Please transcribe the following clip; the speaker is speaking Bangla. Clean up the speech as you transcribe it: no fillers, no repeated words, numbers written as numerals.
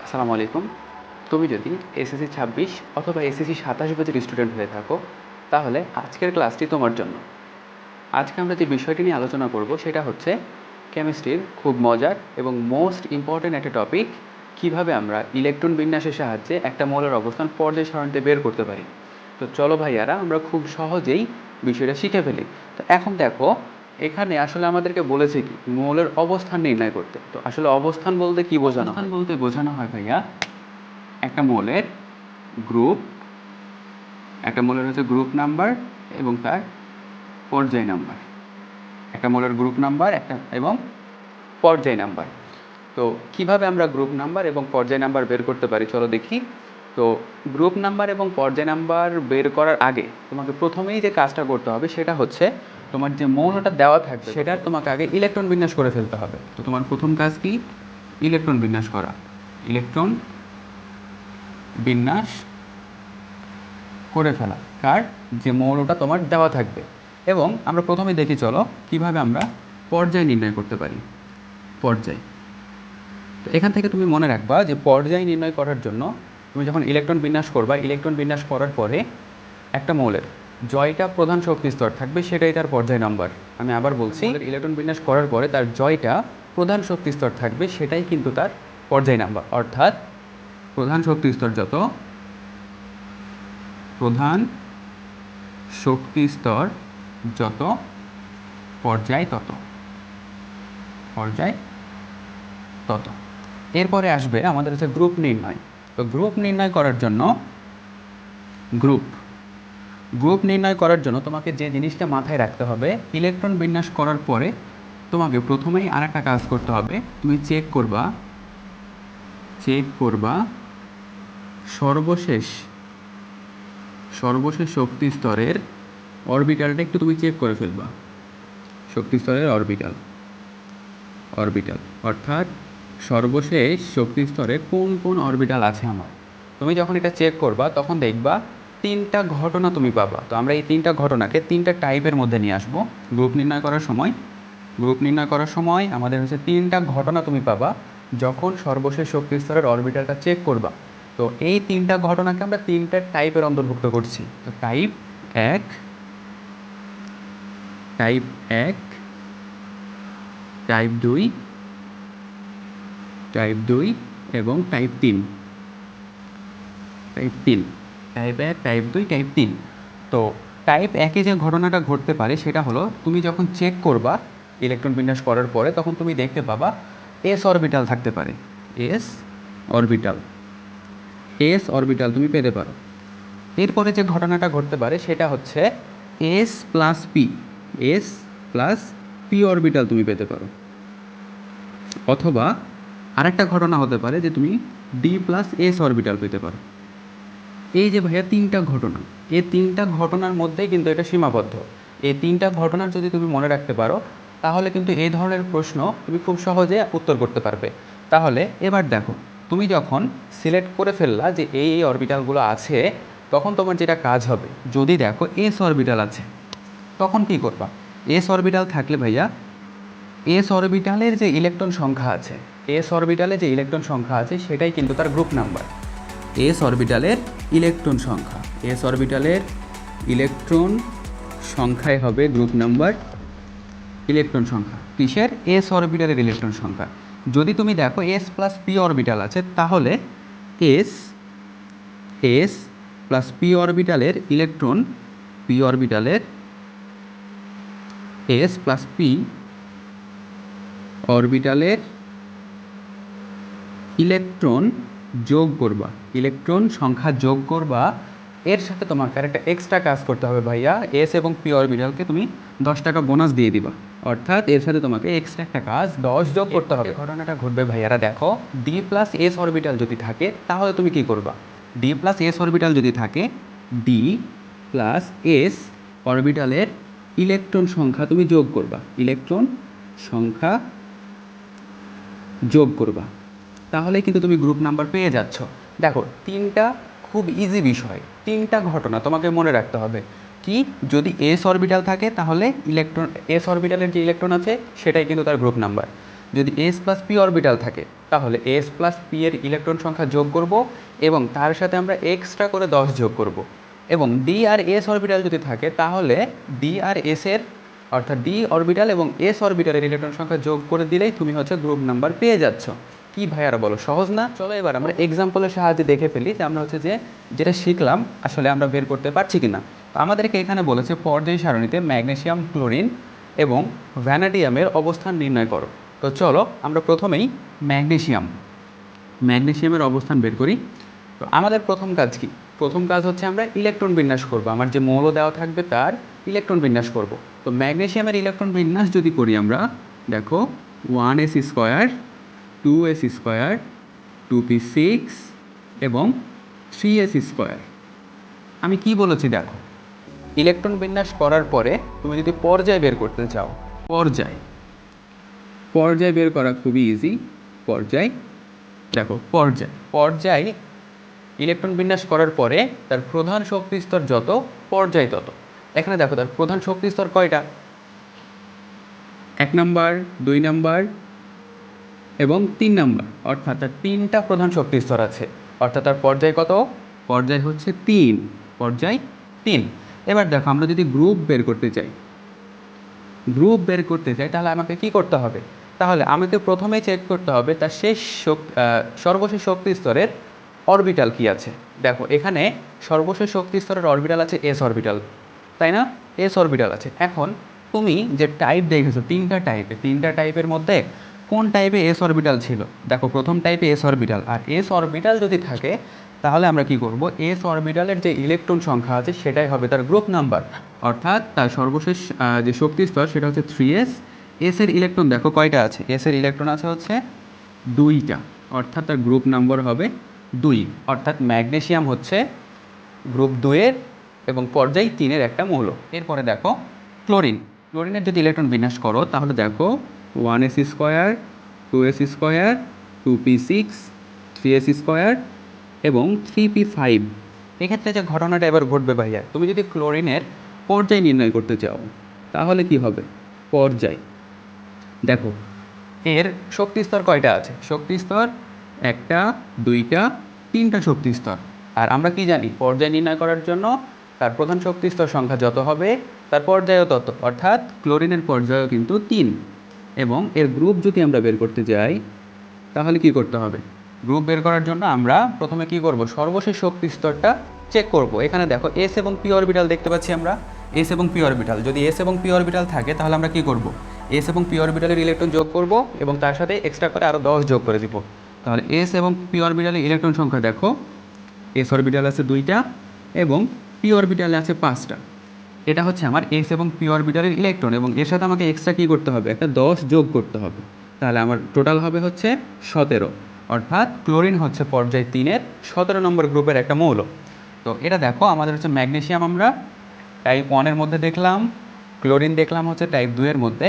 আসসালামু আলাইকুম। তুমি যদি এসএসসি 26 অথবা এসএসসি 27 ব্যাচের স্টুডেন্ট হয়ে থাকো, তাহলে আজকের ক্লাসটি তোমার জন্য। আজকে আমরা যে বিষয়টি নিয়ে আলোচনা করব সেটা হচ্ছে কেমিস্ট্রির খুব মজার এবং মোস্ট ইম্পর্ট্যান্ট একটা টপিক, কিভাবে আমরা ইলেকট্রন বিন্যাসের সাহায্যে একটা মৌলের অবস্থান পর্যায় সারণীতে বের করতে পারি। তো চলো ভাইয়ারা, আমরা খুব সহজেই বিষয়টা শিখে ফেলি। তো এখন দেখো, এখানে আসলে আমাদেরকে বলেছে কি মৌলের অবস্থান নির্ণয় করতে। তো আসলে অবস্থান বলতে কি বোঝানো হয়? অবস্থান বলতে বোঝানো হয় ভাইয়া, একটা মৌলের গ্রুপ, একটা মৌলের হচ্ছে গ্রুপ নাম্বার এবং তার পর্যায় নাম্বার। একটা মৌলের গ্রুপ নাম্বার এবং পর্যায় নাম্বার। তো কিভাবে আমরা গ্রুপ নাম্বার এবং পর্যায় নাম্বার বের করতে পারি চলো দেখি। তো গ্রুপ নাম্বার এবং পর্যায় নাম্বার বের করার আগে তোমাকে প্রথমেই যে কাজটা করতে হবে সেটা হচ্ছে, তোমার যে মৌলটা দেওয়া থাকবে সেটার তোমাকে আগে ইলেকট্রন বিন্যাস করে ফেলতে হবে। তো তোমার প্রথম কাজ কি? ইলেকট্রন বিন্যাস করা। ইলেকট্রন বিন্যাস করে ফেলা কার? যে মৌলটা তোমার দেওয়া থাকবে। এবং আমরা প্রথমে দেখি চলো কিভাবে আমরা পর্যায় নির্ণয় করতে পারি। পর্যায়, তো এখান থেকে তুমি মনে রাখবা যে পর্যায় নির্ণয় করার জন্য তুমি যখন ইলেকট্রন বিন্যাস করবা, ইলেকট্রন বিন্যাস করার পরে একটা মৌলের জয়টা প্রধান শক্তি স্তর থাকবে, সেটাই তার পর্যায় নাম্বার। আমি আবার বলছি, ইলেকট্রন বিন্যাস করার পরে তার জয়টা প্রধান শক্তি স্তর থাকবে, সেটাই কিন্তু তার পর্যায় নাম্বার। অর্থাৎ প্রধান শক্তি স্তর যত, প্রধান শক্তি স্তর যত, পর্যায় তত, পর্যায় তত। এরপরে আসবে আমাদের হচ্ছে গ্রুপ নির্ণয়। তো গ্রুপ নির্ণয় করার জন্য গ্রুপ নির্ণয় করার জন্য তোমাকে যে জিনিসটা মাথায় রাখতে হবে, ইলেকট্রন বিন্যাস করার পরে তোমাকে প্রথমেই আর একটা কাজ করতে হবে। তুমি চেক করবা সর্বশেষ শক্তি স্তরের অরবিটালটা একটু তুমি চেক করে ফেলবা। শক্তি স্তরের অরবিটাল অর্থাৎ সর্বশেষ শক্তি স্তরে কোন কোন অরবিটাল আছে আমার। তুমি যখন এটা চেক করবা তখন দেখবা তিনটা ঘটনা তুমি পাবা। তো আমরা এই তিনটা ঘটনাকে তিনটা টাইপের মধ্যে নিয়ে আসবো গ্রুপ নির্ণয় করার সময়। আমাদের হচ্ছে তিনটা ঘটনা তুমি পাবা যখন সর্বশেষ শক্তি স্তরের অরবিটালটা চেক করবা। তো এই তিনটা ঘটনাকে আমরা তিনটা টাইপের অন্তর্ভুক্ত করছি। তো টাইপ এক, টাইপ দুই এবং টাইপ তিন। টাইপ এক, টাইপ দুই, টাইপ তিন। তো টাইপ একে যে ঘটনাটা ঘটতে পারে সেটা হলো, তুমি যখন চেক করবা ইলেকট্রন বিন্যাস করার পরে, তখন তুমি দেখতে পাবা এস অরবিটাল থাকতে পারে। এস অরবিটাল তুমি পেতে পারো। এরপরে যে ঘটনাটা ঘটতে পারে সেটা হচ্ছে এস প্লাস পি অরবিটাল তুমি পেতে পারো। অথবা আরেকটা ঘটনা হতে পারে যে তুমি ডি প্লাস এস অরবিটাল পেতে পারো। এই যে ভাইয়া তিনটা ঘটনা, এই তিনটা ঘটনার মধ্যেই কিন্তু এটা সীমাবদ্ধ। এই তিনটা ঘটনার যদি তুমি মনে রাখতে পারো, তাহলে কিন্তু এই ধরনের প্রশ্ন তুমি খুব সহজে উত্তর করতে পারবে। তাহলে এবার দেখো, তুমি যখন সিলেক্ট করে ফেললা যে এই অরবিটালগুলো আছে, তখন তোমার যেটা কাজ হবে, যদি দেখো এস অরবিটাল আছে তখন কী করবা? এস অরবিটাল থাকলে ভাইয়া, এস অরবিটালের যে ইলেকট্রন সংখ্যা আছে সেটাই কিন্তু তার গ্রুপ নাম্বার। এস অরবিটালের ইলেকট্রন সংখ্যাই হবে গ্রুপ নাম্বার। ইলেকট্রন সংখ্যা কিসের? এস অরবিটালের ইলেকট্রন সংখ্যা। যদি তুমি দেখো এস প্লাস পি অরবিটাল আছে, তাহলে এস প্লাস পি অরবিটালের এস প্লাস পি অরবিটালের ইলেকট্রন সংখ্যা যোগ করবা। এর সাথে তোমাকে আরেকটা এক্সট্রা কাজ করতে হবে ভাইয়া, এস এবং পি অরবিটালকে তুমি 10 টাকা বোনাস দিয়ে দিবা। অর্থাৎ এর সাথে তোমাকে এক্সট্রা একটা কাজ 10 যোগ করতে হবে। ঘটনাটা ঘটবে ভাইয়ারা, দেখো ডি প্লাস এস অরবিটাল যদি থাকে তাহলে তুমি কি করবা? ডি প্লাস এস অরবিটাল যদি থাকে, ডি প্লাস এস অরবিটালের ইলেকট্রন সংখ্যা তুমি যোগ করবা। তাহলে কিন্তু তুমি গ্রুপ নাম্বার পেয়ে যাচ্ছ। দেখো, তিনটা খুব ইজি বিষয়, তিনটা ঘটনা তোমাকে মনে রাখতে হবে। কি? যদি এস অরবিটাল থাকে তাহলে এস অরবিটালের যে ইলেকট্রন আছে সেটাই কিন্তু তার গ্রুপ নাম্বার। যদি এস প্লাস পি অরবিটাল থাকে তাহলে এস প্লাস পি এর ইলেকট্রন সংখ্যা যোগ করব এবং তার সাথে আমরা এক্সট্রা করে 10 যোগ করব। এবং ডি আর এস অরবিটাল যদি থাকে তাহলে ডি আর এস এর অর্থাৎ ডি অরবিটাল এবং এস অরবিটালের ইলেকট্রন সংখ্যা যোগ করে দিলেই তুমি হচ্ছে গ্রুপ নাম্বার পেয়ে যাচ্ছ। কি ভাইয়ারা বলো, সহজ না? চলো এবার আমরা এক্সাম্পলের সাহায্যে দেখে ফেলি যে আমরা হচ্ছে যে যেটা শিখলাম আসলে আমরা বের করতে পারছি কিনা। তো আমাদেরকে এখানে বলেছে পর্যায় সারণীতে ম্যাগনেসিয়াম, ক্লোরিন এবং ভ্যানাডিয়ামের অবস্থান নির্ণয় করো। তো চলো আমরা প্রথমেই ম্যাগনেসিয়ামের অবস্থান বের করি। তো আমাদের প্রথম কাজ কি? প্রথম কাজ হচ্ছে আমরা ইলেকট্রন বিন্যাস করব। আমার যে মৌল দেওয়া থাকবে তার ইলেকট্রন বিন্যাস করব। তো ম্যাগনেসিয়ামের ইলেকট্রন বিন্যাস যদি করি আমরা, দেখো 1s² 2s² 2p6 এবং 3s²। আমি কি বলেছি দেখো, ইলেকট্রন বিন্যাস করার পরে তুমি যদি পর্যায় বের করতে চাও, পর্যায় বের করা খুবই ইজি। দেখো পর্যায় ইলেকট্রন বিন্যাস করার পরে তার প্রধান শক্তি স্তর যত, পর্যায় তত। এখানে দেখো তার প্রধান শক্তি স্তর কয়টা? 1 নাম্বার, 2 নাম্বার এবং 3 নাম্বার, অর্থাৎ তার 3টা প্রধান শক্তি স্তর আছে। অর্থাৎ তার পর্যায় কত? পর্যায় হচ্ছে 3। এবার দেখো আমরা যদি গ্রুপ বের করতে চাই তাহলে আমাকে কি করতে হবে? তাহলে আমাকে প্রথমেই চেক করতে হবে তার সর্বশেষ শক্তি স্তরের অরবিটাল কি আছে। দেখো এখানে সর্বশেষ শক্তি স্তরের অরবিটাল আছে এস অরবিটাল, তাই না? এস অরবিটাল আছে। এখন তুমি যে টাইপ দেখেছো 3টা টাইপের মধ্যে কোন টাইপে এস অরবিটাল ছিল? দেখো প্রথম টাইপে এস অরবিটাল। আর এস অরবিটাল যদি থাকে তাহলে আমরা কি করব? এস অরবিটালের যে ইলেকট্রন সংখ্যা আছে সেটাই হবে তার গ্রুপ নাম্বার, অর্থাৎ তার সর্বশেষ যে শক্তি স্তর সেটা হচ্ছে 3s। এসের ইলেকট্রন দেখো কয়টা আছে? এসের ইলেকট্রন আছে হচ্ছে 2টা, অর্থাৎ তার গ্রুপ নাম্বার হবে 2। অর্থাৎ ম্যাগনেসিয়াম হচ্ছে গ্রুপ 2-এর এবং পর্যায় 3-এর একটা মৌল। এরপরে দেখো ক্লোরিনের যদি ইলেকট্রন বিন্যাস করো তাহলে দেখো 1s² 2s² 2p6 3s² এবং 3p5। এক্ষেত্রে যে ঘটনাটা এবার ঘটবে ভাইয়া, তুমি যদি ক্লোরিনের পর্যায় নির্ণয় করতে চাও তাহলে কি হবে? পর্যায় দেখো এর শক্তি স্তর কয়টা আছে? শক্তি স্তর 1টা, 2টা, 3টা শক্তি স্তর। আর আমরা কি জানি? পর্যায় নির্ণয় করার জন্য তার প্রধান শক্তি স্তর সংখ্যা যত হবে তার পর্যায়ও তত, অর্থাৎ ক্লোরিনের পর্যায়ও কিন্তু 3। এবং এর গ্রুপ যদি আমরা বের করতে যাই তাহলে কি করতে হবে? গ্রুপ বের করার জন্য আমরা প্রথমে কি করব? সর্বশেষ শক্তি স্তরটা চেক করব। এখানে দেখো এস এবং পি অরবিটাল দেখতে পাচ্ছি আমরা, এস এবং পি অরবিটাল। যদি এস এবং পি অরবিটাল থাকে তাহলে আমরা কি করব? এস এবং পি অরবিটালের ইলেকট্রন যোগ করব এবং তার সাথে এক্সট্রা করে আরও 10 যোগ করে দিব। তাহলে এস এবং পি অরবিটালের ইলেকট্রন সংখ্যা দেখো, এস অরবিটাল আছে 2টা এবং পি অরবিটালে আছে 5টা। এটা হচ্ছে আমার এস এবং পি অরবিটালের ইলেকট্রন এবং এর সাথে আমাকে এক্সট্রা কী করতে হবে? একটা 10 যোগ করতে হবে। তাহলে আমার টোটাল হবে হচ্ছে 17। অর্থাৎ ক্লোরিন হচ্ছে পর্যায় 3-এর 17 নম্বর গ্রুপের একটা মৌল। তো এটা দেখো আমাদের হচ্ছে ম্যাগনেসিয়াম আমরা টাইপ 1-এর মধ্যে দেখলাম, ক্লোরিন দেখলাম হচ্ছে টাইপ 2-এর মধ্যে